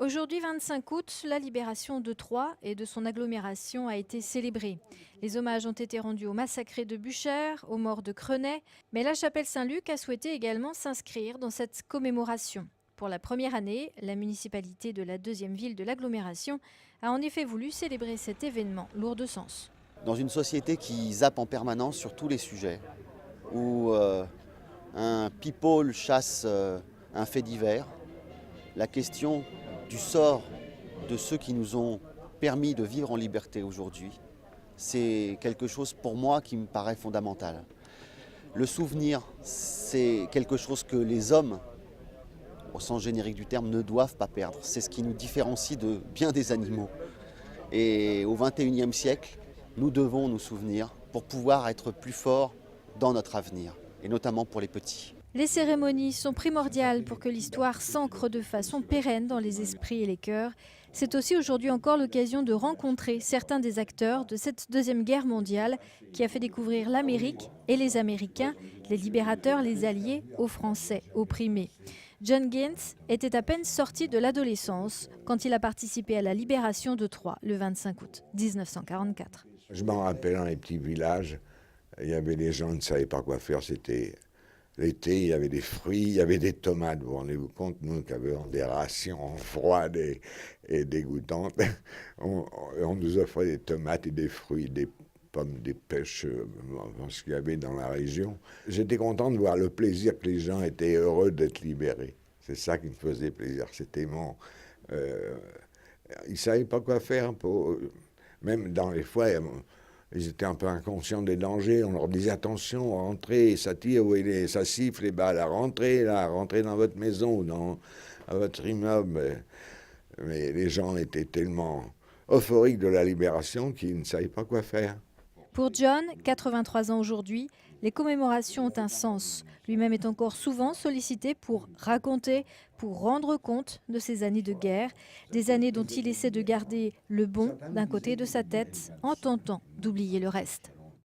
Aujourd'hui, 25 août, la libération de Troyes et de son agglomération a été célébrée. Les hommages ont été rendus aux massacrés de Buchères, aux morts de Crenay, mais la chapelle Saint-Luc a souhaité également s'inscrire dans cette commémoration. Pour la première année, la municipalité de la deuxième ville de l'agglomération a en effet voulu célébrer cet événement lourd de sens. Dans une société qui zappe en permanence sur tous les sujets, où un people chasse un fait divers, la question du sort de ceux qui nous ont permis de vivre en liberté aujourd'hui, c'est quelque chose pour moi qui me paraît fondamental. Le souvenir, c'est quelque chose que les hommes, au sens générique du terme, ne doivent pas perdre. C'est ce qui nous différencie de bien des animaux. Et au XXIe siècle, nous devons nous souvenir pour pouvoir être plus forts dans notre avenir, et notamment pour les petits. Les cérémonies sont primordiales pour que l'histoire s'ancre de façon pérenne dans les esprits et les cœurs. C'est aussi aujourd'hui encore l'occasion de rencontrer certains des acteurs de cette Deuxième Guerre mondiale qui a fait découvrir l'Amérique et les Américains, les libérateurs, les alliés, aux Français opprimés. John Gintz était à peine sorti de l'adolescence quand il a participé à la libération de Troyes le 25 août 1944. Je m'en rappelle dans les petits villages, il y avait des gens qui ne savaient pas quoi faire, c'était l'été, il y avait des fruits, il y avait des tomates. Vous vous rendez-vous compte, nous qui avions des rations froides et dégoûtantes, on nous offrait des tomates et des fruits, des pommes, des pêches, ce qu'il y avait dans la région. J'étais content de voir le plaisir que les gens étaient heureux d'être libérés. C'est ça qui me faisait plaisir, c'était mon... ils ne savaient pas quoi faire, même dans les foyers. Ils étaient un peu inconscients des dangers. On leur disait attention, rentrez, ça tire, ça siffle, et bah, rentrez dans votre maison ou dans votre immeuble. Mais les gens étaient tellement euphoriques de la libération qu'ils ne savaient pas quoi faire. Pour John, 83 ans aujourd'hui, les commémorations ont un sens. Lui-même est encore souvent sollicité pour raconter, pour rendre compte de ces années de guerre, des années dont il essaie de garder le bon d'un côté de sa tête en tentant d'oublier le reste.